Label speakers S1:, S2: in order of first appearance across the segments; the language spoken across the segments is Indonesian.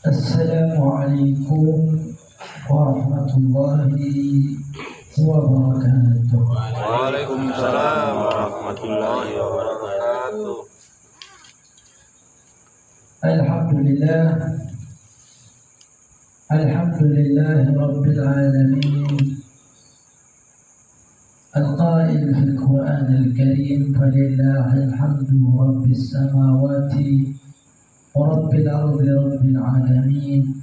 S1: Assalamualaikum warahmatullahi wabarakatuh.
S2: Waalaikumsalam warahmatullahi wabarakatuh.
S1: Alhamdulillah, alhamdulillah rabbil alamin. Al-qail fil Qur'an al-Karim, falillahil hamdu rabbis samawati wa rabbil ardi rabbil alamin.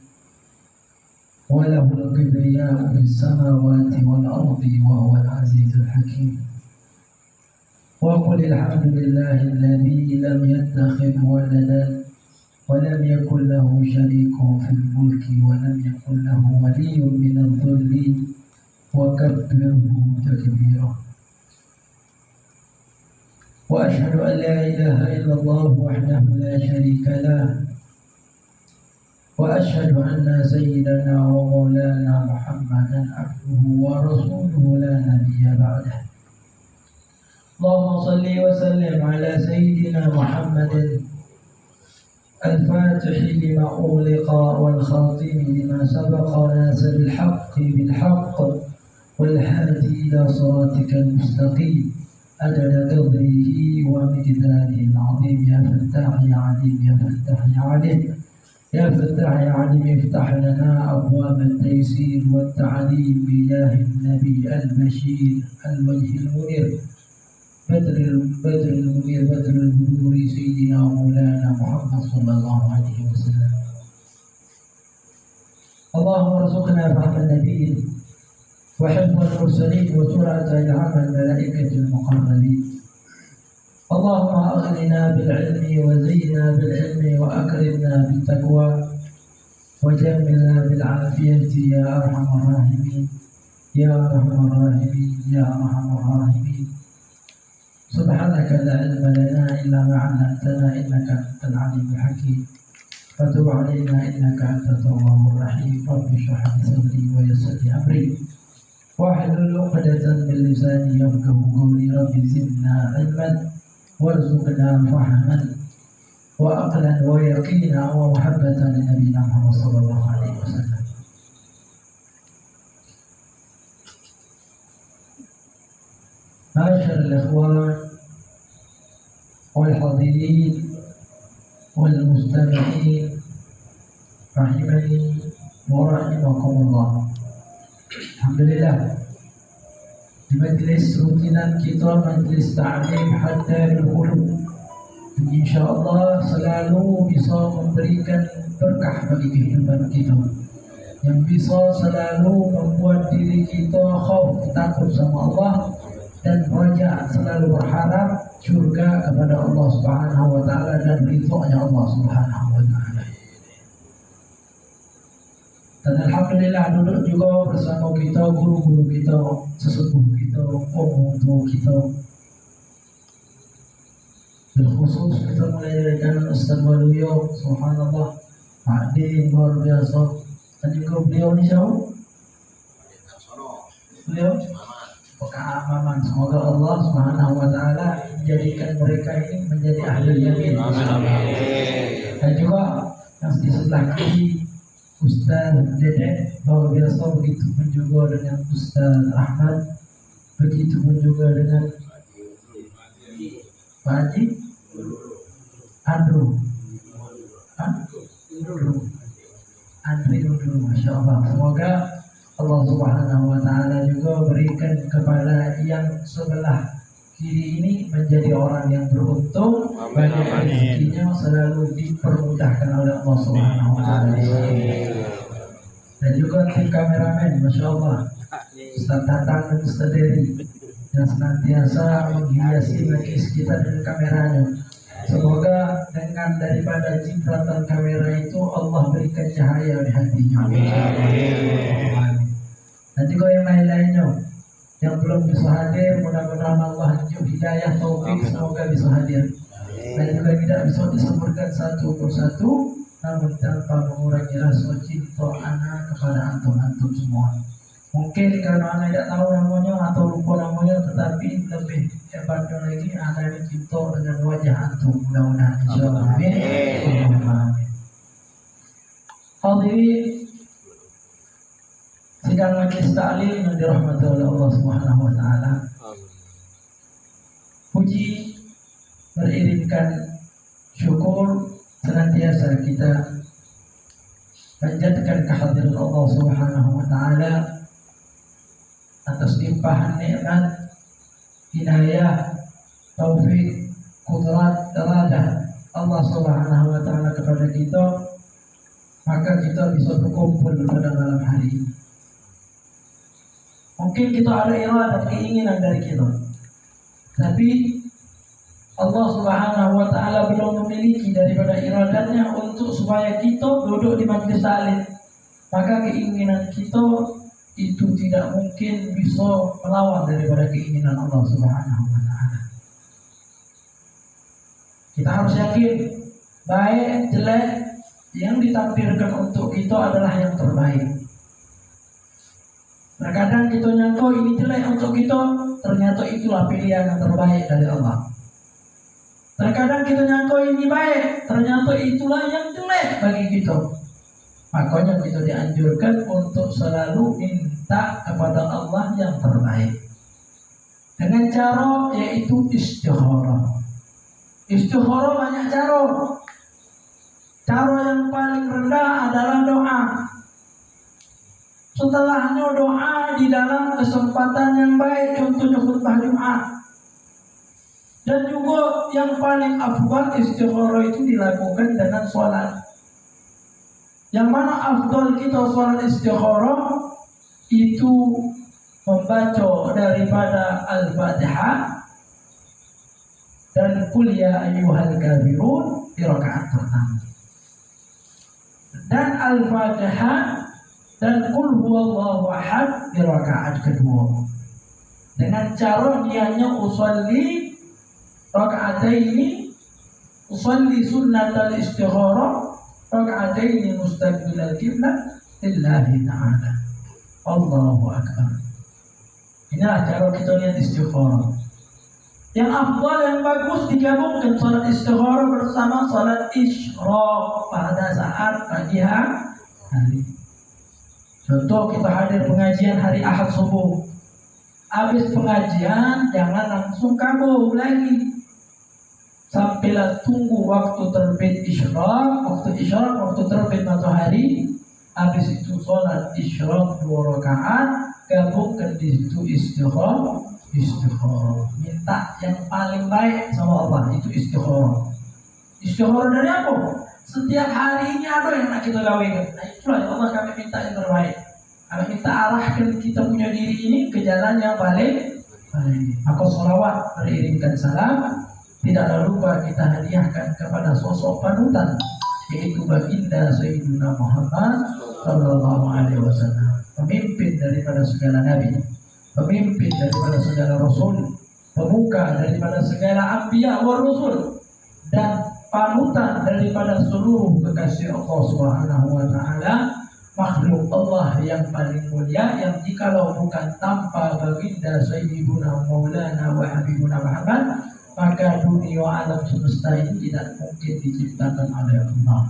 S1: وله الكبرياء في السماوات والأرض وهو العزيز الحكيم. وقل الحمد لله الذي لم يتخذ ولدا ولم يكن له شريك في الملك ولم يكن له ولي من الذل وكبره تكبيرا. وأشهد أن لا إله إلا الله وحده لا شريك له، وأشهد أن سيدنا ومولانا محمدا عبده ورسوله لا نبي بعده. اللهم صل وسلم على سيدنا محمد الفاتح لما أغلق والخاتم لما سبق ناصر الحق بالحق والهادي إلى صراطك المستقيم عدد قدره ومقداره العظيم. يا فتاح يا عليم، يا فتاح يا عليم، يا فتاح يا عليم، افتح لنا أبواب التيسير والتعليم بجاه النبي البشير الوجه المنير بدر المنير بدر البدور سيدنا ومولانا محمد صلى الله عليه وسلم. اللهم ارزقنا فهم النبي وحفظ المرسلين وسرعة إلهام الملائكة المقربين. اللهم أغننا بالعلم وزينا بالعلم وأكرمنا بالتقوى وجملنا بالعافية يا أرحم الراحمين يا أرحم الراحمين يا أرحم الراحمين. سبحانك لا علم لنا إلا ما علمتنا إنك أنت العليم الحكيم. فتب علينا إنك أنت التواب الرحيم. رب اشرح لي صدري ويسر لي أمري واحلل عقدة من لساني يفقهوا قولي. رب زدنا علما وارزقنا فهما وعقلا ويقينا ومحبة لنبينا محمد صلى الله عليه وسلم. معاشر الإخوان والحاضرين والمستمعين رحمني ورحمكم الله. Alhamdulillah, di majelis rutinan kita, majelis ta'lim hatta al-qulub, insyaallah selalu bisa memberikan berkah bagi kehidupan kita, yang bisa selalu membuat diri kita khauf, takut sama Allah, dan raja, selalu berharap surga kepada Allah Subhanahu wa taala dan ridhonya Allah Subhanahu wa taala. Dan alhamdulillah duduk juga bersama kita guru-guru kita, sesepuh kita, orang tua kita. Berkhusus kita mulai dari kanan Ustaz Waluyo, subhanallah, Ma'adin luar biasa. Dan juga beliau ni siapa? Beliau Amaman. Semoga Allah Subhanahu wa taala menjadikan mereka ini menjadi ahli yamin. Amin. Dan juga yang di sebelah kiri Ustaz Dedek, luar biasa. Begitu pun juga dengan Ustaz Ahmad, begitu pun juga dengan Pak Haji Andrew Masya Allah. Semoga Allah Subhanahu wa taala juga berikan kepada yang sebelah kiri ini menjadi orang yang beruntung, banyak rezekinya selalu dipermudahkan oleh Allah Subhanahu wa taala. Dan juga tim kameramen, Masya Allah, Ustaz Tatang dan Ustaz Dery, yang senantiasa menghiasi majlis kita dengan kameranya. Semoga dengan daripada cipratan kamera itu Allah berikan cahaya di hatinya. Amin. Dan juga yang lain-lainnya yang belum bisa hadir, mudah-mudahan Allah tunjuk hidayah taufik, semoga bisa hadir. Dan juga tidak bisa disebutkan satu persatu, namun tanpa mengurangi rasa cinta anak kepada antum-antum semua. Mungkin karena anak tidak tahu namanya atau lupa namanya, tetapi lebih hebatnya lagi anak ini cinta dengan wajah antum. Mudah-mudahan insyaallah. Amin. Hadirin sidang majelis taklim yang dirahmati oleh Allah Subhanahu wa taala. Puji beriringkan syukur senantiasa kita panjatkan kehadiran Allah Subhanahu wa taala atas limpahan nikmat, hidayah, taufik, kudrat, iradah Allah Subhanahu wa taala kepada kita, maka kita bisa berkumpul pada malam hari ini. Mungkin kita ada iradah dan keinginan dari kita, tapi Allah Subhanahu wa taala belum memiliki daripada iradanya untuk supaya kita duduk di majlis taklim. Maka keinginan kita itu tidak mungkin bisa melawan daripada keinginan Allah Subhanahu wa taala. Kita harus yakin baik jelek yang ditampilkan untuk kita adalah yang terbaik. Terkadang kita nyangka ini jelek untuk kita, ternyata itulah pilihan yang terbaik dari Allah. Terkadang kita nyangka ini baik, ternyata itulah yang jelek bagi kita. Makanya kita dianjurkan untuk selalu minta kepada Allah yang terbaik. Dengan cara yaitu istikharah. Istikharah banyak cara. Cara yang paling rendah adalah doa. Setelahnya doa di dalam kesempatan yang baik, contohnya khutbah Jumat. Dan juga yang paling afdal istikharah itu dilakukan dengan sholat. Yang mana afdal kita sholat istikharah itu membaca daripada Al-Fatihah dan Qul ya ayyuhal kafirun di rakaat pertama. Dan Al-Fatihah dan Qul huwallahu ahad di rakaat kedua. Dengan cara niatnya usolli raka'ataini, usolli sunnatal istikharah raka'ataini mustaqbilal qiblah lillahi ta'ala. Allahu akbar. Inilah cara kita niat istikharah. Yang afdal, yang bagus digabungkan salat istikharah bersama salat isyraq pada saat pagi hari. Contoh, kita hadir pengajian hari Ahad subuh. Habis pengajian jangan langsung kabur lagi. Sampailah tunggu waktu terbit isyraq, waktu terbit matahari. Habis itu sholat isyraq 2 rakaat, gabungkan di situ istikharah. Minta yang paling baik sama Allah, itu istikharah. Istikharah dari apa? Setiap hari ini ada yang nak kita gawekan. Nah, itulah ya Allah, kami minta yang terbaik. Kami minta arahkan kita punya diri ini ke jalan yang paling baik. Maka sholawat beriringkan salam. Tidaklah lupa kita hadiahkan kepada sosok panutan, yaitu baginda Sayyidina Muhammad sallallahu alaihi wasallam, pemimpin daripada segala nabi, pemimpin daripada segala rasul, pemuka daripada segala anbiya wa rasul, dan panutan daripada seluruh kekasih Allah Subhanahu wa taala, makhluk Allah yang paling mulia, yang jikalau bukan tanpa baginda Sayyidina Maulana wa Habibuna Muhammad, maka dunia alam semesta ini tidak mungkin diciptakan oleh Allah.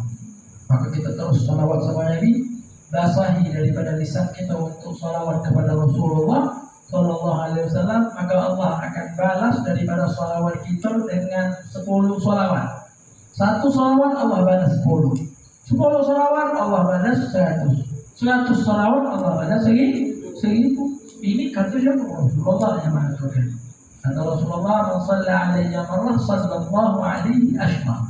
S1: Maka kita terus salawat sama Nabi, basahi daripada lisan kita untuk salawat kepada Rasulullah sallallahu alaihi wasallam, maka Allah akan balas daripada salawat kita dengan 10 salawat. 1 salawat Allah balas 10. 10 salawat Allah balas 100. 100 salawat Allah balas 1000. Ini kata siapa? Rasulullah yang mengatakan. Kata Rasulullah, "Man shalla alayya marrah sallallahu alaihi ashra."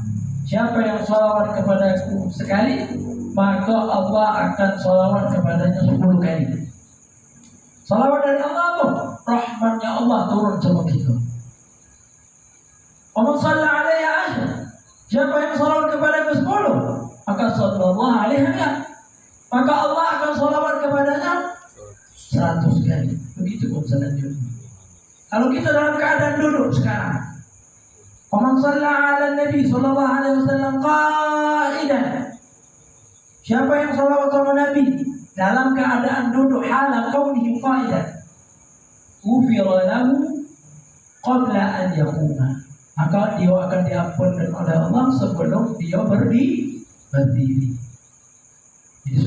S1: Siapa yang salawat kepadaku sekali, maka Allah akan salawat kepadanya 10 kali. Salawat dari Allah apa? Rahmatnya Allah turun sama kita. "Man shalla alayya ashra." Siapa yang salawat kepadaku 10, maka sallallahu alaihi wasallam, maka Allah akan salawat kepadanya 100 kali. Begitu pun selanjutnya. Kalau kita dalam keadaan duduk sekarang, "Man shalla 'ala Nabi sallallahu alaihi wasallam qa'idan." Siapa yang salawat sama Nabi dalam keadaan duduk, hala kaunihi qa'idan, ghufira lahu qabla an yaquma, maka dia akan diampunkan oleh Allah sebelum dia berdiri.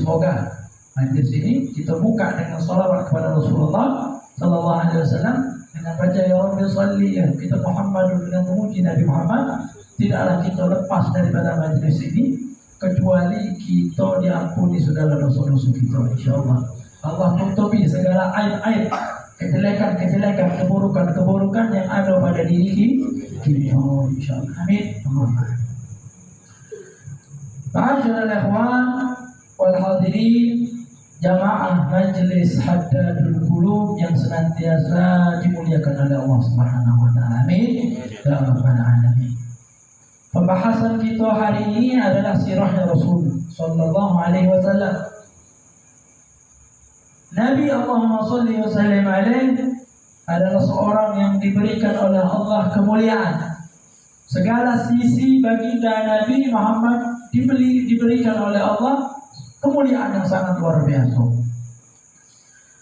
S1: semoga majlis ini kita buka dengan salawat kepada Rasulullah Sallallahu Alaihi Wasallam dengan baca ya Rabbi salli ya kita Muhammadun dengan memuji Nabi Muhammad. Tidaklah kita lepas daripada majlis ini kecuali kita diampuni segala dosa-dosa kita, insyaallah. Allah tutupi segala aib-aib, kejelekan-kejelekan, keburukan-keburukan yang ada pada diri kita, insyaallah. Amin. Ma'asyiral ikhwan wal hadirin, jamaah majlis Haddadul Qulub yang senantiasa dimuliakan oleh Allah Subhanahu wa taala. Amin. Ya rabbal alamin. Pembahasan kita hari ini adalah sirahnya Rasul sallallahu alaihi wasallam. Nabi Allahumma shalli wa sallim alaihi adalah seorang yang diberikan oleh Allah kemuliaan. Segala sisi baginda Nabi Muhammad diberikan oleh Allah kemuliaan yang sangat luar biasa.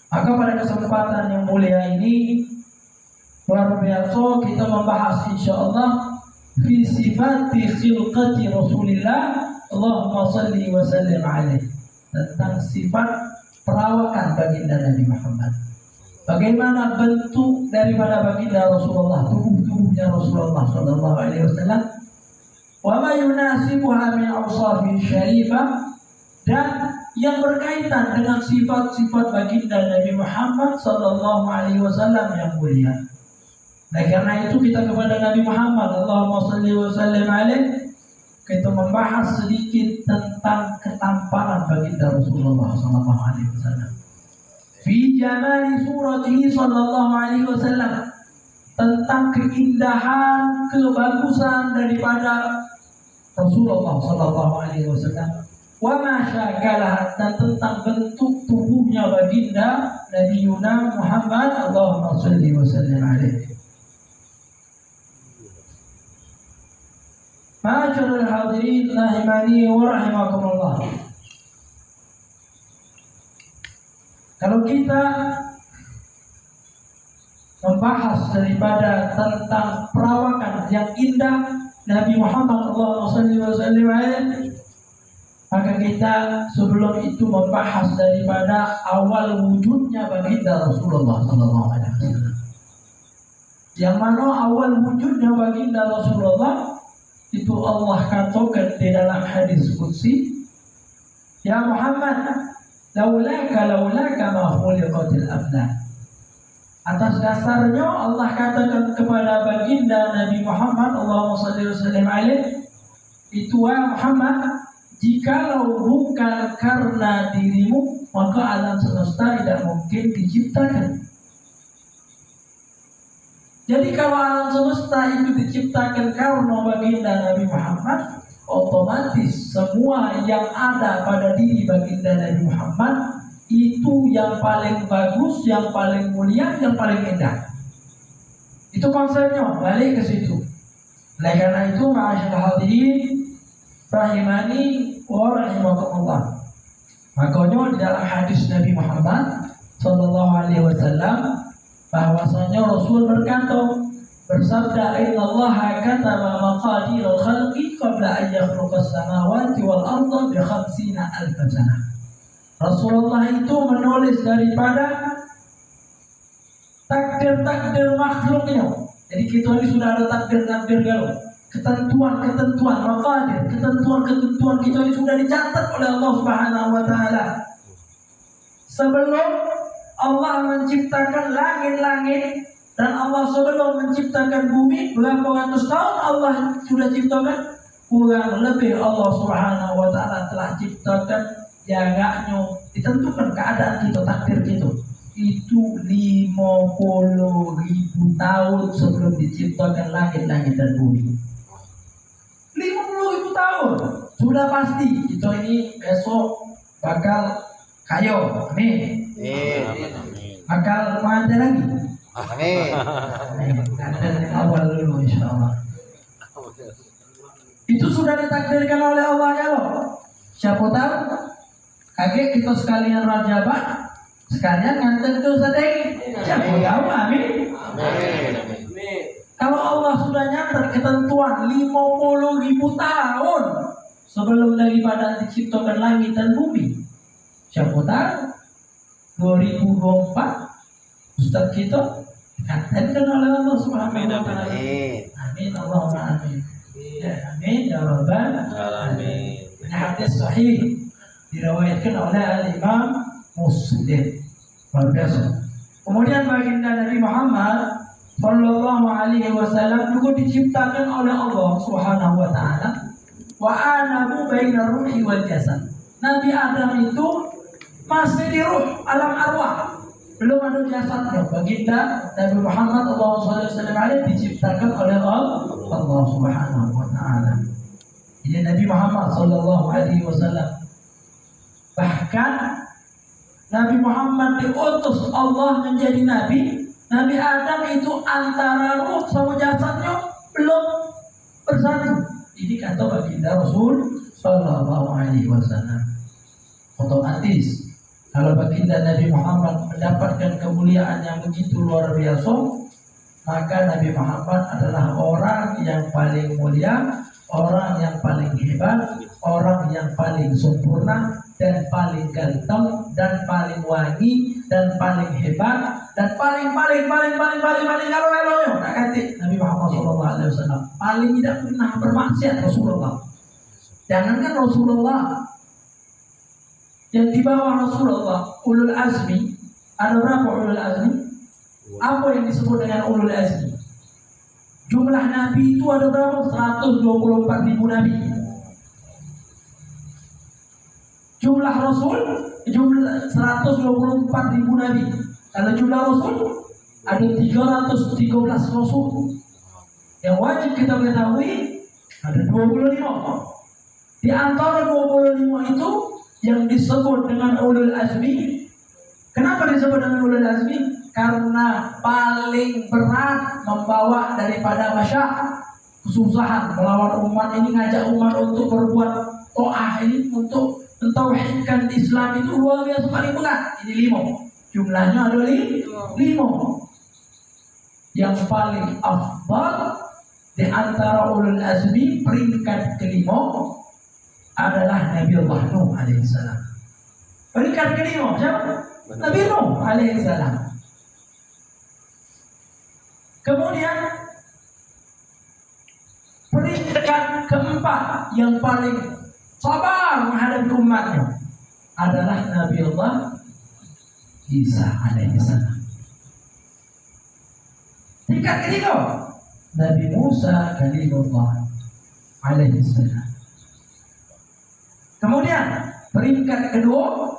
S1: Maka pada kesempatan yang mulia ini luar biasa kita membahas insyaallah fi sifati khilqati Rasulillah Allahumma salli wa sallim alaihi, tentang sifat perawakan baginda Nabi Muhammad. Bagaimana bentuk daripada baginda Rasulullah, tubuhnya Rasulullah sallallahu alaihi wasallam, wa ma yunasibuha min awsafi syarifah, dan yang berkaitan dengan sifat-sifat baginda Nabi Muhammad sallallahu alaihi wasallam yang mulia. Nah, karena itu kita kepada Nabi Muhammad Allahumma shalli wa sallim alaihi, kita membahas sedikit tentang ketampanan baginda Rasulullah sallallahu alaihi wasallam. Fi jamali suratihi sallallahu alaihi wasallam, tentang keindahan, kebagusan daripada Rasulullah sallallahu alaihi wasallam. Wa ma syakalah, dan tentang bentuk tubuhnya baginda Nabi Muhammad Allahumma shalli wa sallim alaihi. Ma'asyiral hadirin rahimani wa rahimakumullah. Kalau kita membahas daripada tentang perawakan yang indah Nabi Muhammad Allahumma shalli wa sallim alaihi, maka kita sebelum itu membahas daripada awal wujudnya baginda Rasulullah sallallahu alaihi wasallam. Yang mana awal wujudnya baginda Rasulullah itu Allah katakan di dalam hadis qudsi, ya Muhammad, laulaka ma khuliqatil aflah. Atas dasarnya Allah katakan kepada baginda Nabi Muhammad Allahumma shalli wa sallim alaihi, itu ya Muhammad, jikalau bukan karena dirimu maka alam semesta tidak mungkin diciptakan. Jadi kalau alam semesta itu diciptakan karena baginda Nabi Muhammad, otomatis semua yang ada pada diri baginda Nabi Muhammad itu yang paling bagus, yang paling mulia, yang paling indah. Itu konsepnya, balik ke situ. Oleh karena itu, ma'asyiral hadirin rahimani wa rahimakumullah. Makanya di dalam hadis Nabi Muhammad sallallahu alaihi wasallam bahwasanya Rasul bersabda, innallaha kataba maqadir al-khalqi qabla an yakhluqa as-samawati wal arda bi 50,000 sanah. Rasulullah itu menulis daripada takdir-takdir makhluknya. Jadi kita ini sudah ada takdir-takdir galau, ketentuan-ketentuan maqadir, ketentuan-ketentuan kita ini sudah dicatat oleh Allah Subhanahu wa taala. Sebelum Allah menciptakan langit-langit dan Allah sebelum menciptakan bumi, berapa ratus tahun Allah sudah ciptakan? Kurang lebih Allah Subhanahu wa taala telah ciptakan jaraknya, ditentukan keadaan kita, takdir kita. Itu 50.000 tahun sebelum diciptakan langit-langit dan bumi. 50.000 tahun sudah pasti kita ini besok bakal kayo, amin. Bakal mati lagi, amin. Dari awal dulu insyaallah. Itu sudah ditakdirkan oleh Allah ya loh. Siapa tahu kaget kita sekalian rajabah, sekalian nganten tuh sedeng. Siapa tahu, amin. Kalau Allah sudah nyatet ketentuan 50.000 tahun sebelum daripada diciptakan langit dan bumi, Siapa tahu 2024 Ustaz kita dikatakan oleh Allah Subhanahu wa taala. Amin Allahumma amin. Ya, amin ya rabbal alamin. Ini hadis sahih diriwayatkan oleh Al-Imam Muslim. Luar biasa. Kemudian baginda Nabi Muhammad sallallahu alaihi wasallam juga diciptakan oleh Allah Subhanahu wa taala. Wa anamu bainar ruhi wal jasad. Nabi Adam itu masih di ruh, alam arwah, belum ada jasadnya. Baginda Nabi Muhammad SAW diciptakan oleh Allah Subhanahu wa taala. Ini Nabi Muhammad sallallahu alaihi wasallam. Bahkan Nabi Muhammad diutus Allah menjadi nabi. Nabi Adam itu antara ruh sama jasadnya belum bersatu. Ini kata baginda Rasul sallallahu alaihi wasallam. Otomatis kalau baginda Nabi Muhammad mendapatkan kemuliaan yang begitu luar biasa, maka Nabi Muhammad adalah orang yang paling mulia, orang yang paling hebat, orang yang paling sempurna, dan paling ganteng, dan paling wangi, dan paling hebat, dan paling kalau tak kata Nabi Muhammad SAW paling tidak pernah bermaksiat Rasulullah. Jangankan Rasulullah, yang di bawah Rasulullah, ulul azmi, ada berapa ulul azmi? Apa yang disebut dengan ulul azmi? Jumlah nabi itu ada berapa? 124.000 nabi. Jumlah rasul, jumlah 124.000 nabi. Kalau jumlah rasul, ada 313 rasul. Yang wajib kita ketahui ada 25. Di antara 25 itu yang disebut dengan ulul azmi. Kenapa disebut dengan ulul azmi? Karena paling berat membawa daripada masyarakat, kesusahan melawan umat ini, ngajak umat untuk berbuat to'ah ini, untuk mentauhidkan Islam itu luar biasa paling berat. Ini 5. Jumlahnya ada 5. Yang paling afdal di antara ulul azmi, peringkat kelima adalah Nabi Allah Nuh alaihissalam. Peringkat kelima siapa? Nabi Nuh alaihissalam. Kemudian peringkat keempat yang paling sabar menghadapi umatnya adalah Nabi Allah Isa alaihissalam. Tingkat ketiga Nabi Musa kalimullah alaihissalam. Kemudian peringkat kedua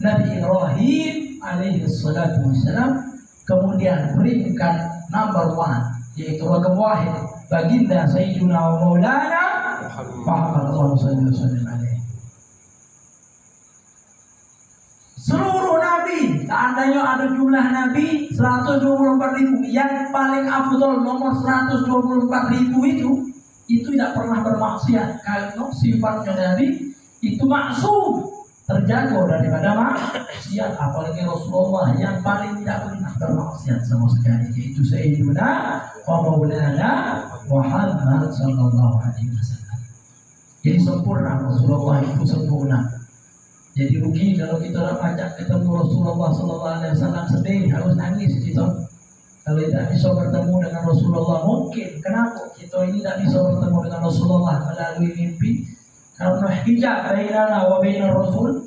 S1: Nabi Ibrahim alaihissalatu wassalam. Kemudian peringkat number 1 yaitu raqam wahid baginda Sayyidina wa Maulana Muhammad sallallahu alaihi wasallam. Seluruh nabi, seandainya ada jumlah nabi 124.000, yang paling afdal nomor 124.000 itu tidak pernah bermaksiat, karena sifatnya nabi itu maksum, terjaga daripada maksiat. Apalagi Rasulullah yang paling tidak pernah bermaksiat sama sekali, yaitu Sayyidina wa Maulana Muhammad sallallahu alaihi wasallam. Jadi sempurna, Rasulullah itu sempurna. Jadi rugi kalau kita nak ajak ketemu Rasulullah sallallahu alaihi wasallam sedih, harus nangis kita. Kalau tidak bisa bertemu dengan Rasulullah, mungkin kenapa kita ini tidak bisa bertemu dengan Rasulullah melalui mimpi? Karena hijab bainana wa bainar Rasul,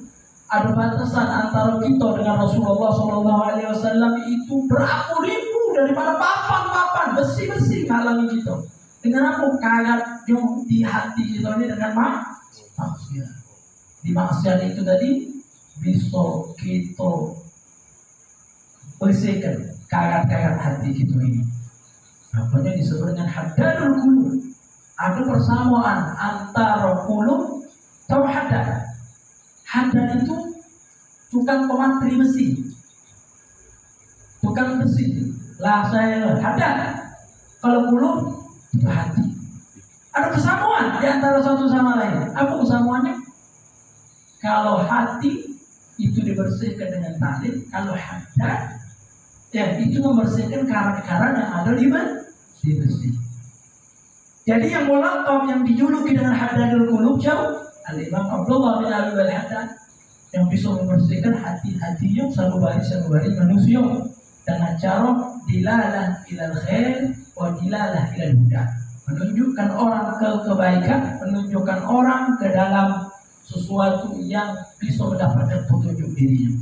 S1: ada batasan antara kita dengan Rasulullah sallallahu alaihi wasallam itu beribu daripada papan-papan besi-besi halangi kita. Dengan apa? Karat di hati kita ini dengan maksiat. Di maksiat itu tadi bisa kita bersihkan karat-karat hati kita ini. Namanya disebut dengan haddadul qulub. Ada persamaan antara qulub sama haddad. Haddad itu tukang pematri besi, tukang besi. Lah saya haddad. Kalau qulub itu hati. Ada persamaan di antara satu sama lain. Apa persamaannya? Kalau hati itu dibersihkan dengan taklim, kalau haddad ya itu membersihkan karat-karat yang ada di besi. Jadi yang mulaqab yang dijuluki dengan haddadul qulub jauh Al-Imam Abdullah bin Abi Al-Haddad yang bisa membersihkan hati-hatinya sanubari manusia dengan cara dilalah ilal khair wa dilalah ilal huda, menunjukkan orang ke kebaikan, menunjukkan orang ke dalam sesuatu yang bisa mendapatkan petunjuk dirinya.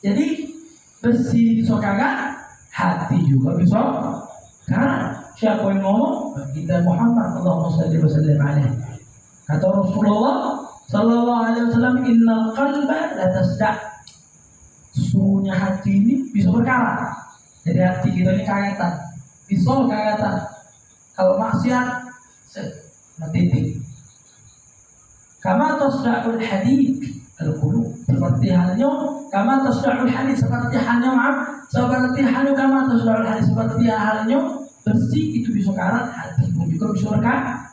S1: Jadi bersih bisa kagak, hati juga bisa. Karena siapa yang ngomong? Baginda Muhammad Allahumma shalli wa sallim alaihi. Kata Rasulullah sallallahu alaihi wasallam, innal qalba la tasda'. Sesungguhnya hati ini bisa berkarat. Jadi hati kita ini kayatan, bisa kayatan. Kalau maksiat, matitik. Kama tasda'ul hadid al-qulub. Seperti halnya kama tasda'ul hadid, seperti halnya kama tasda'ul hadid, seperti halnya bersih itu bisa karat, hati pun juga bisa berkarat.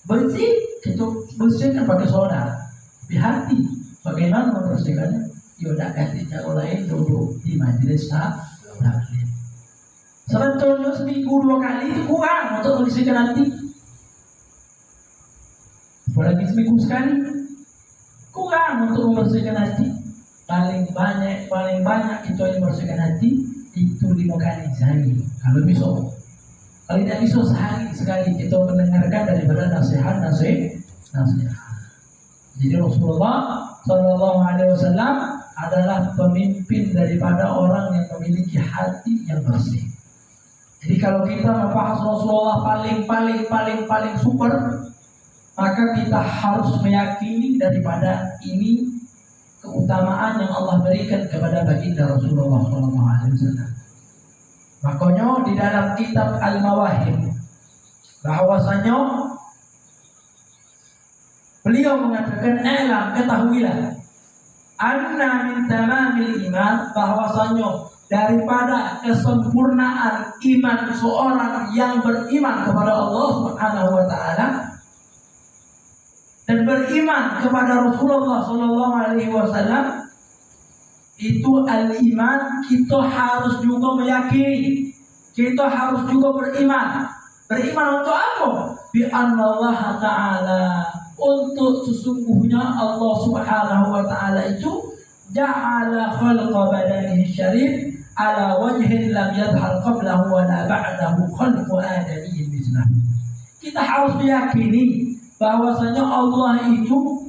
S1: Bersih itu bersihkan pakai soda. Di hati bagaimana membersihkannya? Yaudah ganti cara lain, duduk di majelis taklim. Sebetulnya seminggu 2 kali itu kurang untuk membersihkan hati. Apalagi seminggu sekali kurang untuk membersihkan hati. Paling banyak kita yang membersihkan hati itu 5 kali sehari. Kalau bisa. Kalau tidak bisa sehari sekali kita mendengarkan daripada nasihat. Jadi Rasulullah Sallallahu Alaihi Wasallam adalah pemimpin daripada orang yang memiliki hati yang bersih. Jadi kalau kita membahas Rasulullah paling super, maka kita harus meyakini daripada ini keutamaan yang Allah berikan kepada baginda Rasulullah Sallallahu Alaihi Wasallam. Makanya di dalam kitab Al-Mawahib bahwasanya beliau mengatakan ketahuilah anna min tamamil iman, bahwasanya daripada kesempurnaan iman seorang yang beriman kepada Allah Subhanahu wa taala dan beriman kepada Rasulullah sallallahu alaihi wasallam, itu al-iman, kita harus juga meyakini, kita harus juga beriman. Beriman untuk apa? Bi annallaha ta'ala, untuk sesungguhnya Allah Subhanahu wa taala itu ja'ala khalqa badanihi syarif ala wajhin lam yadhhar qablahu wa la ba'dahu khalqu adamiyyin mislahu. Kita harus meyakini bahwasanya Allah itu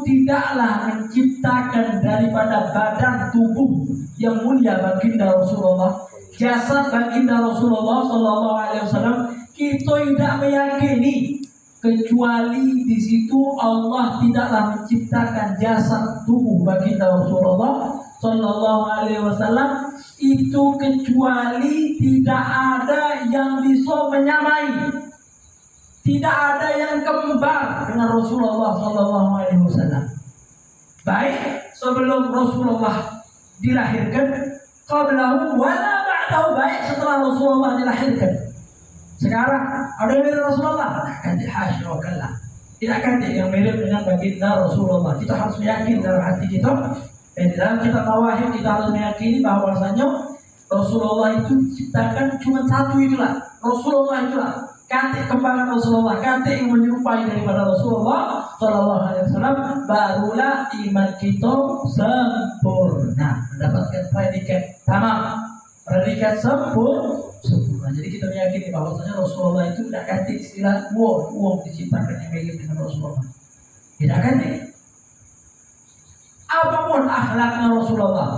S1: tidaklah menciptakan daripada badan tubuh yang mulia baginda Rasulullah, jasad baginda Rasulullah sallallahu alaihi wasallam, kita tidak meyakini kecuali di situ Allah tidaklah menciptakan jasad tubuh baginda Rasulullah sallallahu alaihi wasallam itu kecuali tidak ada yang bisa menyamai. Tidak ada yang kembar dengan Rasulullah sallallahu alaihi wasallam. Baik sebelum Rasulullah dilahirkan, qablahu wala ba'dahu, baik setelah Rasulullah dilahirkan. Sekarang ada yang mirip Rasulullah? Kan dihasya wa kallah. Tidak akan yang mirip dengan baginda Rasulullah. Kita harus meyakini dalam hati kita. Dan di dalam kitab Mawahib kita harus meyakini bahwasanya Rasulullah itu diciptakan cuma satu, itulah Rasulullah, itulah kantik kembangan Rasulullah, kantik yang menyerupai daripada Rasulullah sallallahu alaihi wasallam, barulah iman kita sempurna, mendapatkan predikat tamam, predikat sempurna. Jadi kita meyakini bahwasanya Rasulullah itu tidak kantik istilah uang diciptakan yang mirip dengan Rasulullah. Tidak kantik. Apapun akhlaknya Rasulullah,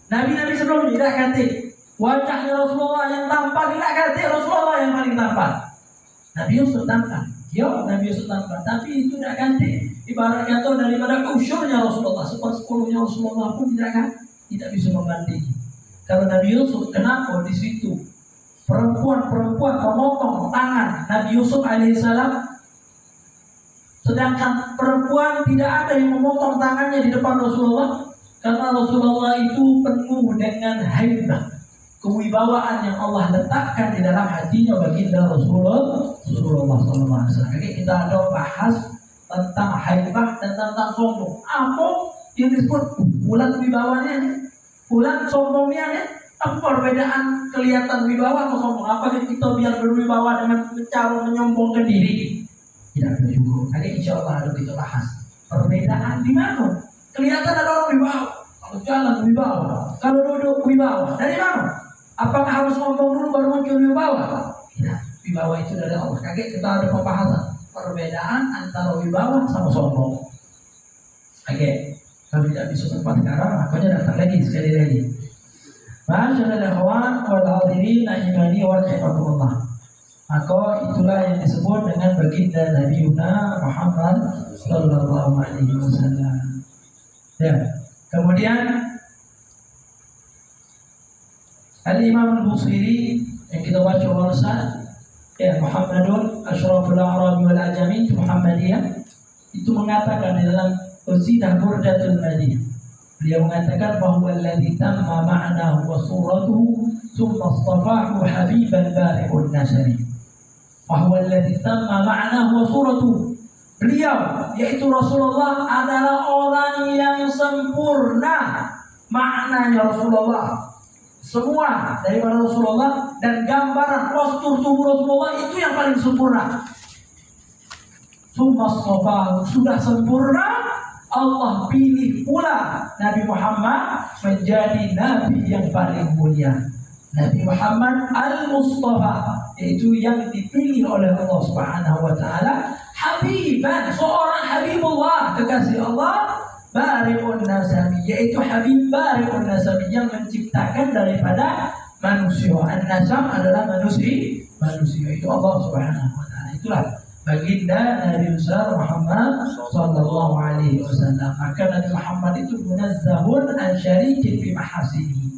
S1: nabi-nabi sebelumnya tidak kantik. Wajahnya Rasulullah yang tampan tidak kantik, Rasulullah yang paling tampan. Nabi Yusuf tampan, Nabi Yusuf tampan, tapi itu tidak ganti. Ibarat kata daripada usyurnya Rasulullah, 1/10 Rasulullah pun tidak bisa membandingi. Kalau Nabi Yusuf, kenapa di situ perempuan memotong tangan Nabi Yusuf alaihissalam, sedangkan perempuan tidak ada yang memotong tangannya di depan Rasulullah? Karena Rasulullah itu penuh dengan haibah, kewibawaan yang Allah letakkan di dalam hatinya baginda Rasulullah sallallahu alaihi wasallam. Jadi kita ada bahas tentang haibah dan tentang sombong. Apa yang disebut bulan wibawanya, bulan sombongnya? Apa perbedaan kelihatan wibawa atau sombong? Apa kita biar berwibawa dengan cara menyombongkan diri? Tidak ada juga. Nanti insya Allah ada kita bahas. Perbedaan di mana? Kelihatan ada orang wibawa. Kalau jalan wibawa, kalau duduk wibawa. Dari mana? Apakah harus ngomong dulu baru muncul wibawa? Tidak. Wibawa itu dari Allah. Kaget kita ada pembahasan perbedaan antara wibawa sama sombong. Oke, kalau tidak bisa sempat sekarang, makanya datang lagi sekali lagi. Masyaallah ikhwan wal hadirin imani wa rahimakumullah. Maka itulah yang disebut dengan baginda Nabi Muhammad sallallahu alaihi wasallam. Ya. Kemudian Al-Imam Al-Busiri yang kita baca barusan, ya, Muhammadun Ashraful A'rab wal Ajami Muhammadiyah, itu mengatakan di dalam Uzidah Burdatul Madinah. Beliau mengatakan bahwa alladzi tamma ma'nahu wa suratuhu thumma istafahu habiban bari'un nasari. Bahwa alladzi tamma ma'nahu wa suratuhu, beliau yaitu Rasulullah adalah orang yang sempurna maknanya Rasulullah. Semua daripada Rasulullah dan gambaran postur tubuh Rasulullah itu yang paling sempurna. Thumma istafahu, sudah sempurna, Allah pilih pula Nabi Muhammad menjadi Nabi yang paling mulia. Nabi Muhammad Al-Mustafa, yaitu yang dipilih oleh Allah Subhanahu wa taala, Habiban, seorang Habibullah, kekasih Allah, Bari'un Nasami, yaitu Habib Bari'un Nasami, yang menciptakan daripada manusia. An-Nasam adalah manusia itu Allah Subhanahu wa taala. Itulah baginda Nabi besar Muhammad sallallahu alaihi wasallam. Maka Nabi Muhammad itu munazzahun an syarikin fi mahasini.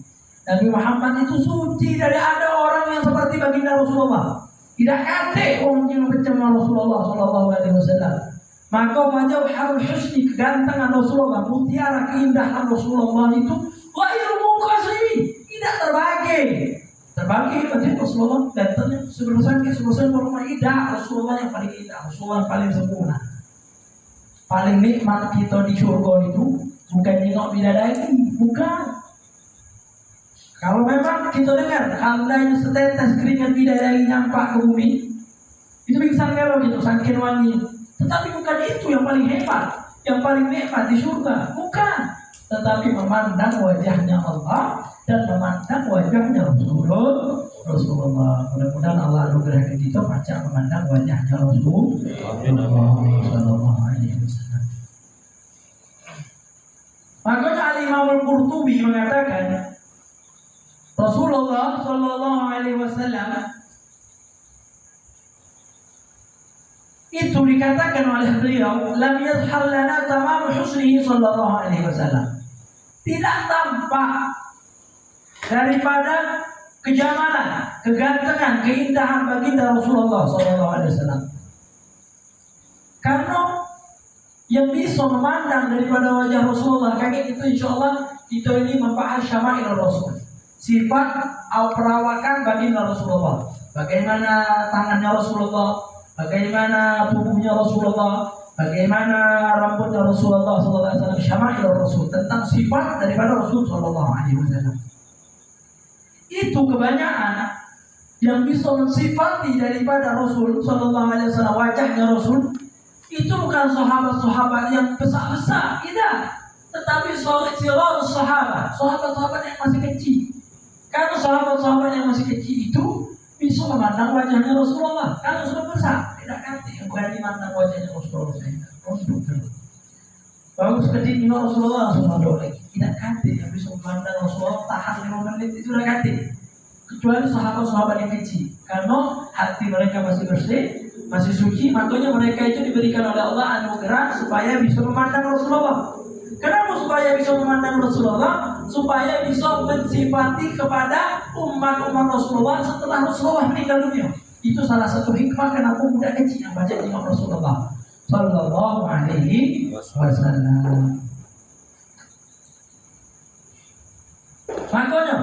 S1: Nabi Muhammad itu suci dari ada orang yang seperti baginda Rasulullah. Tidak ada orang yang mencemar Rasulullah sallallahu alaihi wasallam. Maka wajahul husni, kegantengan Rasulullah, mutiara keindahan Rasulullah itu ghairu munqasimi, tidak terbagi. Terbagi pada Rasulullah dan sebelum tidak Rasulullah yang paling indah, Rasulullah yang paling sempurna. Paling nikmat kita di surga itu bukan nengok bidadari, bukan. Kalau memang kita dengar andainya setetes keringat bidadari nyampak ke bumi, itu bisa ngelok gitu, saking wangi. Tetapi bukan itu yang paling hebat, yang paling nikmat di surga, bukan. Tetapi memandang wajahnya Allah dan memandang wajahnya Rasulullah. Mudah-mudahan Allah anugerahkan kita baca memandang wajahnya Rasulullah. Makanya Al-Imam Al-Qurtubi mengatakan Rasulullah sallallahu alaihi wasallam itu dikatakan oleh beliau, lam yadhhar lana tamam husnihi sallallahu alaihi wasallam. Tidak tampak daripada kejamalan, kegantengan, keindahan baginda Rasulullah SAW. Karena yang bisa memandang daripada wajah Rasulullah, kayak itu insya Allah kita ini membahas syama'il Rasul, sifat atau perawakan baginda Rasulullah. Bagaimana tangannya Rasulullah, bagaimana tubuhnya Rasulullah, bagaimana rambutnya Rasulullah SAW, syama'il Rasul, tentang sifat daripada Rasul SAW. Itu kebanyakan yang bisa mensifati daripada Rasul SAW, wajahnya Rasul, itu bukan sahabat-sahabat yang besar-besar, tidak, tetapi sahabat-sahabat yang masih kecil. Karena sahabat-sahabat yang masih kecil itu bisa memandang wajahnya Rasulullah. Kalau sudah besar, tidak ganti yang berani memandang wajahnya Rasulullah. Bagus ketika Rasulullah langsung mandor lagi. Tidak ganti yang bisa memandang Rasulullah tahan 5 menit itu sudah ganti. Kecuali sahabat-sahabat yang kecil, karena hati mereka masih bersih, masih suci, makanya mereka itu diberikan oleh Allah anugerah supaya bisa memandang Rasulullah. Kenapa supaya bisa memandang Rasulullah? Supaya bisa mensifati kepada umat-umat Rasulullah setelah Rasulullah meninggal dunia. Itu salah satu hikmah kenapa budak kecil yang baca imam Rasulullah sallallahu alaihi wasallam. Makanya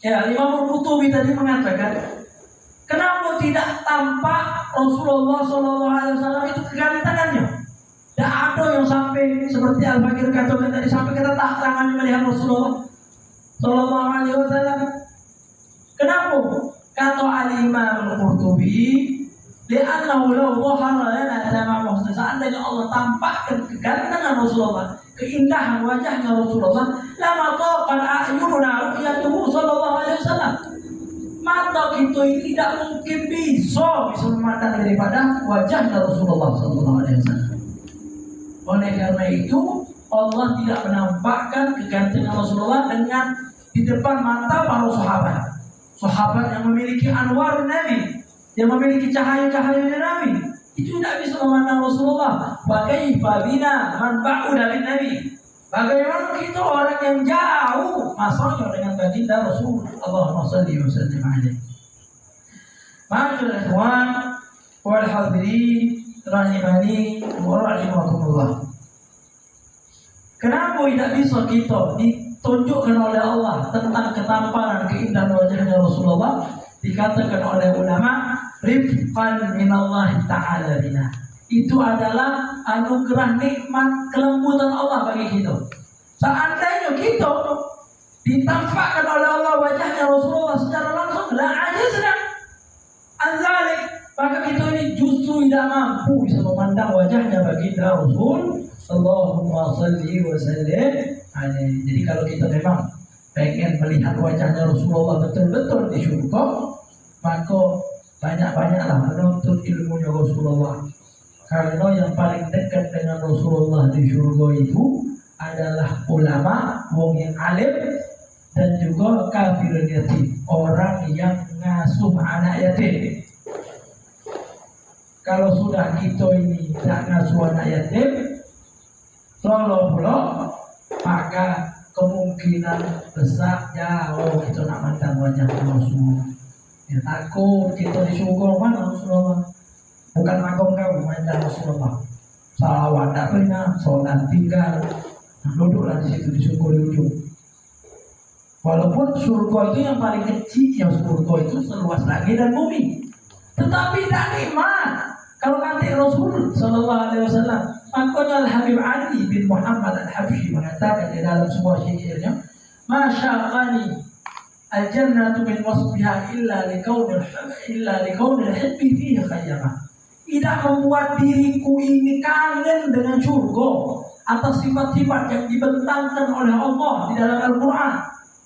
S1: ya, Imam Al-Qurtubi tadi mengatakan, kenapa tidak tampak Rasulullah sallallahu alaihi wasallam itu kegantengannya? Tidak ada yang sampai seperti Al-Fakir katakan tadi, sampai kita tak tangannya melihat Rasulullah sallallahu alaihi wasallam. Kenapa? Kata Al-Imam Al-Qurtubi, Li'annahu law dhahara lana tamam husni, seandainya Allah tampakkan kegantengan Rasulullah, keindahan wajahnya Rasulullah, lama taqal a'yununa ru'yatuhu sallallahu alaihi wasallam. Mata kita ini tidak mungkin bisa memandang daripada wajahnya Rasulullah sallallahu alaihi wasallam. Oleh karena itu Allah tidak menampakkan kegantengan Rasulullah dengan di depan mata para sahabat. Sahabat yang memiliki anwar Nabi, yang memiliki cahaya-cahayanya Nabi, itu tidak bisa memandang Rasulullah. Bagaimana bina man ba'uda bin Nabi? Bagaimana kita orang yang jauh masanya dengan baginda Rasul? Allahumma salli wa sallim alaihi. Ma'asyiral ikhwan wal hadirin rahimani wa rahimakumullah. Kenapa tidak bisa kita ditunjukkan oleh Allah tentang ketampanan keindahan wajahnya Rasulullah? Dikatakan oleh ulama, rifqan minallahi ta'ala bina. Itu adalah anugerah nikmat kelembutan Allah bagi kita. Seandainya kita ditampakkan oleh Allah wajahnya Rasulullah secara langsung, la ajazna anzalik, maka kita ini justru tidak mampu bisa memandang wajahnya baginda Rasul. Allahumma salli wa sallim alaihi. Jadi kalau kita memang pengen melihat wajahnya Rasulullah betul-betul di surga, maka banyak-banyaklah menuntut ilmunya Rasulullah. Karena yang paling dekat dengan Rasulullah di surga itu adalah ulama, wong yang alim, dan juga kafir yatim, orang yang ngasuh anak yatim. Kalau sudah kita ini tidak ngasuh anak yatim, tolong maka kemungkinan besar jauh kita nak mandang wajah Rasul. Ya, takut kita di surga mana Rasulullah? Bukan makom kau mandang Rasulullah. Salawat tak pernah, sholat tinggal, duduklah di situ di surga duduk. Walaupun surga itu yang paling kecil, yang surga itu seluas langit dan bumi, tetapi tidak nikmat. Kalau nanti Rasul Sallallahu Alaihi Wasallam, makanya Al Habib Ali bin Muhammad Al Habsyi mengatakan di dalam sebuah syairnya, "Masyaqani al-jannatu min wasbiha illa likaunil hibbi fihi khayyama." Tidak membuat diriku ini kangen dengan surga atas sifat-sifat yang dibentangkan oleh Allah di dalam Al-Quran.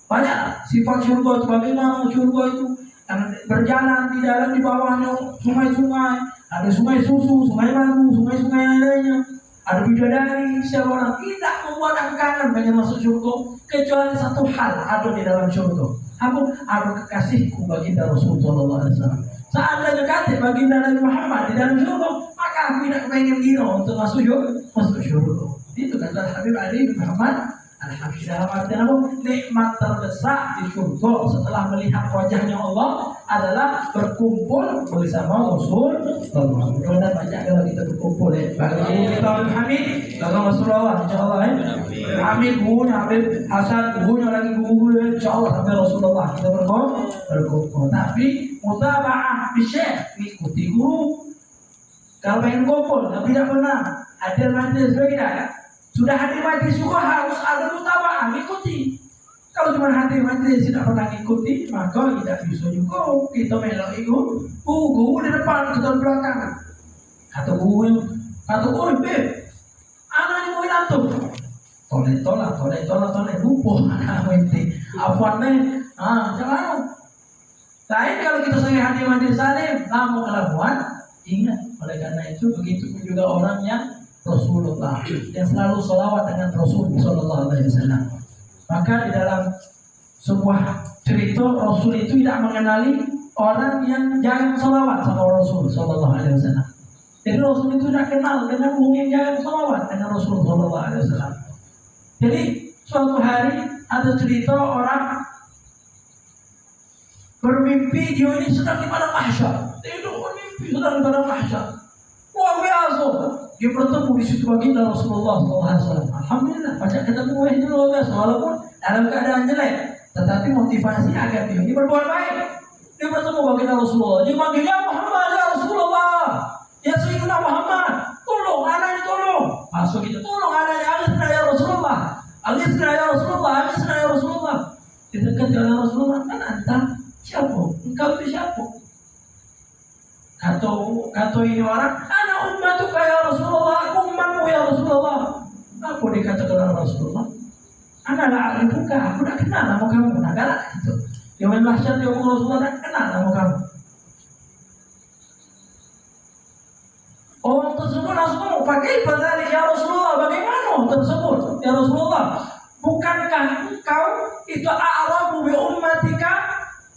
S1: Banyak sifat surga, bagaimana surga itu yang berjalan di dalam di bawahnya sungai-sungai, ada sungai susu, sungai madu, sungai-sungai yang lainnya, ada bidadari. Siapa orang tidak membuat aku kangen pengen masuk surga, kecuali satu hal ada di dalam surga. Aku ada kekasihku baginda Rasulullah SAW. Seandainya kata baginda Nabi Muhammad di dalam surga, maka aku tidak pengen dino untuk masuk surga. Itu kata Habib Ali bin Muhammad Al-Habsyi. Dalam arti apa? Nikmat terbesar di surga setelah melihat wajahnya Allah adalah berkumpul bersama Rasul. Mudah-mudahan banyak kalau kita berkumpul ya. Bagi kita Hamid, bagi Rasulullah insyaallah ya. Hamid gurunya Habib Hasan, gurunya lagi guru insyaallah sampai Rasulullah kita berkumpul. Tapi mutaba'ah bi syekh, ikuti guru. Kalau pengen kumpul, tapi tidak pernah hadir majlis beda. Sudah hadir majlis juga harus ada mutaba'ah, ikuti. Kalau cuma hadir majlis tidak pernah ikuti, maka tidak bisa juga kita melok itu. Guru di depan, kita di belakang. Kata guru, beb, anak ini mau ngantuk. Toleh, lupa anak ini. Afwan nih, jangan. Lain kalau kita sering hadir majlis salim, namun kelakuan, ingat. Oleh karena itu begitu juga orang yang Rasulullah yang selalu sholawat dengan Rasul Sallallahu Alaihi Wasallam. Maka di dalam sebuah cerita Rasul itu tidak mengenali orang yang jarang sholawat sama Rasul Sallallahu Alaihi Wasallam. Jadi Rasul itu tidak kenal dengan orang yang jarang sholawat dengan Rasul Sallallahu Alaihi Wasallam. Jadi suatu hari ada cerita orang bermimpi dia ini sedang di padang mahsyar. Tidur bermimpi sedang di padang mahsyar. Luar biasa. Dia bertemu di situ baginda Rasulullah SAW. Alhamdulillah, banyak ketemu itu luar biasa. Walaupun dalam keadaan jelek, tetapi motivasi agar dia berbuat baik. Dia bertemu baginda Rasulullah. Dia manggil, ya Muhammad, ya Rasulullah, ya Sayyidina Muhammad, tolong anak ini tolong. Masuk itu, tolong anaknya, alisna ya Rasulullah, alisna ya Rasulullah, alisna ya Rasulullah. Didekat oleh Rasulullah, kan anta siapa? Engkau itu siapa? Kata ini orang, anak ummatuka ya Rasulullah, aku umatmu ya Rasulullah. Apa dikatakan Rasulullah? Anak la'arifuka, aku tak kenal nama kamu. Nah galak itu. Yaumil mahsyar dia ngomong Rasulullah tak kenal nama kamu. Orang tersebut langsung ngomong, pakai padahal ya Rasulullah, bagaimana tersebut ya Rasulullah? Bukankah engkau itu a'rabu bi ummatika,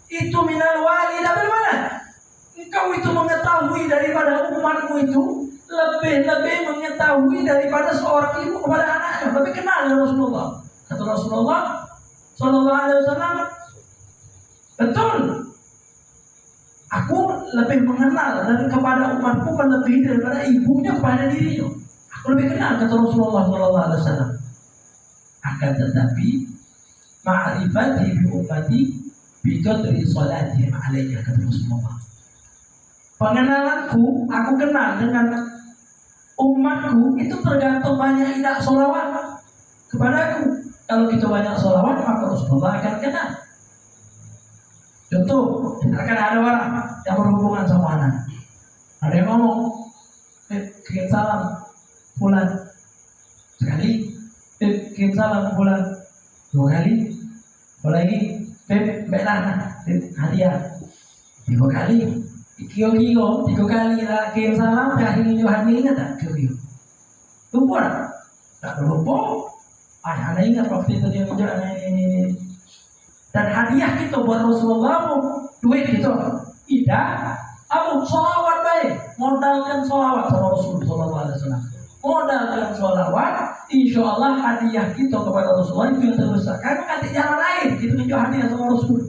S1: itu minal wali dan mana? Engkau itu mengetahui daripada umatmu itu lebih mengetahui daripada seorang ibu kepada anaknya. Lebih kenal ya Rasulullah. Kata Rasulullah Sallallahu Alaihi Wasallam, betul. Aku lebih mengenal dan kepada umatku melebihi daripada ibunya kepada dirinya. Aku lebih kenal, kata Rasulullah Sallallahu Alaihi Wasallam. Akan tetapi ma'rifati bi ummati bi qadri salatihim alayya, kata Rasulullah. Pengenalanku, aku kenal dengan umatku itu tergantung banyak tidak sholawat kepadaku. Kalau kita banyak sholawat, maka Rasulullah akan kenal. Contoh, akan ada orang yang berhubungan sama anak. Ada yang ngomong, kirim salam bulan sekali, kirim salam bulan dua kali, lagi, benar, hadiah 3 kali. Kio-kio 3 kali lah kirim salam, dah ini hadiah ingat tak kio-kio? Lupa tak? Tak lupa. Anda ingat waktu itu dia menjual ini. Dan hadiah kita buat Rasulullah, duit kita tidak. Abu sholawat baik, modalkan sholawat sama Rasulullah Sallallahu Alaihi Wasallam. Modalkan sholawat, insya Allah hadiah kita kepada Rasulullah itu yang terbesar. Karena nanti jalan lain kita menjual hadiah sama Rasul.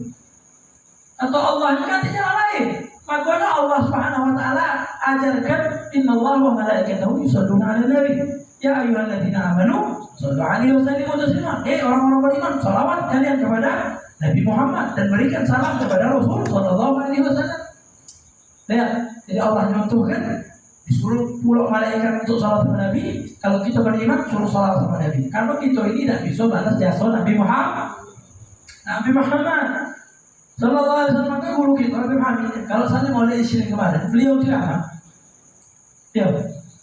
S1: Atau Allah nanti jalan lain. Makanya Allah Subhanahu Wa Taala ajarkan, Inna Allah wa malaikatahu yusholluna 'alan nabi. Ya ayyuhalladzina amanu shallu 'alaihi wa sallimu taslima. Orang-orang beriman, salawat kalian kepada Nabi Muhammad dan berikan salam kepada Rasul Sallallahu Alaihi Wasallam. Lihat, jadi Allah mencontohkan disuruh puluh malaikat untuk salat kepada Nabi. Kalau kita beriman suruh salat kepada Nabi. Karena kita ini tidak bisa balas jasa Nabi Muhammad. Nabi Muhammad Sallallahu Alaihi Wasallam kan guru kita Nabi Muhammad. Kalau saya mau lihat sini kemarin, beliau tidak ya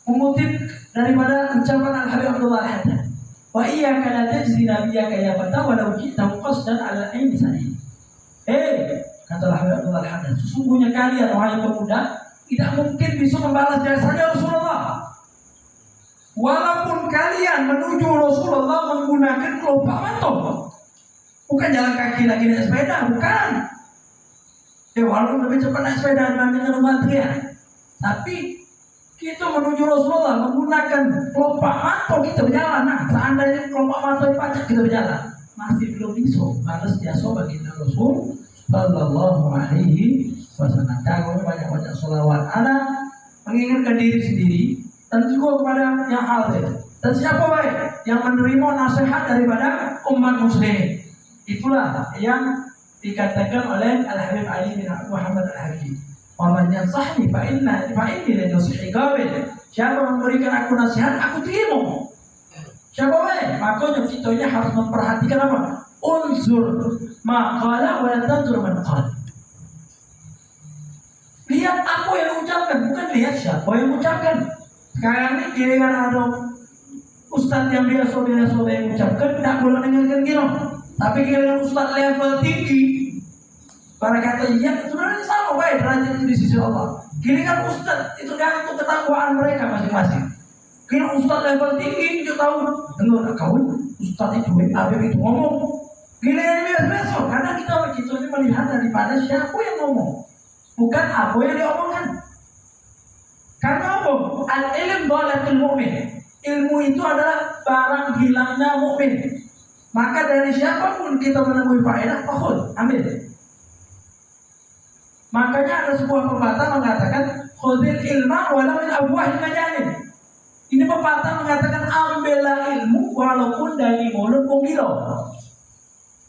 S1: mengutip daripada ucapan Al-Habib Abdullah Al-Haddad. Wa iyyaka la tajzi nabiyyaka ya fata walau ji'ta qasdan 'ala aini sani. Kata Al-Habib Abdullah Al-Haddad, sesungguhnya kalian wahai pemuda tidak mungkin bisa membalas jasanya Rasulullah. Walaupun kalian menuju Rasulullah menggunakan kelopak mantap. Bukan jalan kaki lagi naik sepeda, bukan. Walaupun lebih cepat naik sepeda dibandingkan antrian, tapi kita menuju Rasulullah menggunakan kelopak mata kita berjalan. Nah, seandainya kelopak mata dipajak kita berjalan, masih belum bisa balas jasa baginda Rasul Sallallahu Alaihi Wasallam. Kalau banyak-banyak sholawat, anak mengingatkan diri sendiri dan juga kepada yang hadir. Dan siapa baik yang menerima nasihat daripada umat muslim, itulah yang dikatakan oleh Al-Habib Ali bin Muhammad Al-Hakim. Waman yansahni fa inni la nasihi qabil. Siapa memberikan aku nasihat, aku terima. Siapa baik? Makanya kita ini harus memperhatikan apa? Unzur ma qala wa tanzur man qala. Lihat apa yang ucapkan, bukan lihat siapa yang ucapkan. Sekarang ini giliran ada ustaz yang biasa-biasa yang ucapkan, tidak boleh dengarkan kita. Tapi giliran ustaz level tinggi, para kata iya, sebenarnya sama baik derajat di sisi Allah. Giliran ustaz itu gantung ketakwaan mereka masing-masing. Giliran ustaz level tinggi dia tahu, dengar kawan ustaz itu Habib itu ngomong. Giliran biasa-biasa, karena kita ini melihat daripada siapa yang ngomong, bukan apa yang diomongkan. Karena apa? Al-ilm dhalatul mu'min. Ilmu itu adalah barang hilangnya mukmin. Maka dari siapapun kita menemui faedah, pahul, ambil. Makanya ada sebuah pepatah mengatakan, khudil ilma walau min abwahil majanin. Ini pepatah mengatakan, ambillah ilmu walaupun dari mulut wong gila.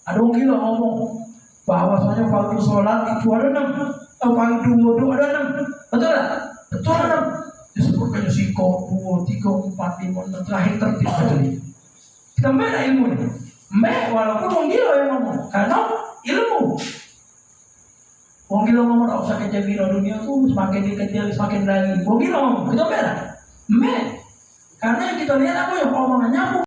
S1: Ada wong gila ngomong bahwasanya fardu sholat itu ada 6, fardu wudu ada 6. Betul tak? Betul ada 6. Disebutkannya siko, 2, 3, 4, 5, terakhir tertib sekali. Kita beda ilmu ini. Walaupun wong gila yang ngomong, karena ilmu. Wong kilo ngomong tak usah kecil dunia tuh semakin dikecil semakin lagi. Wong kilo, kita beda. Men, karena yang kita lihat apa yang omongan nyambung.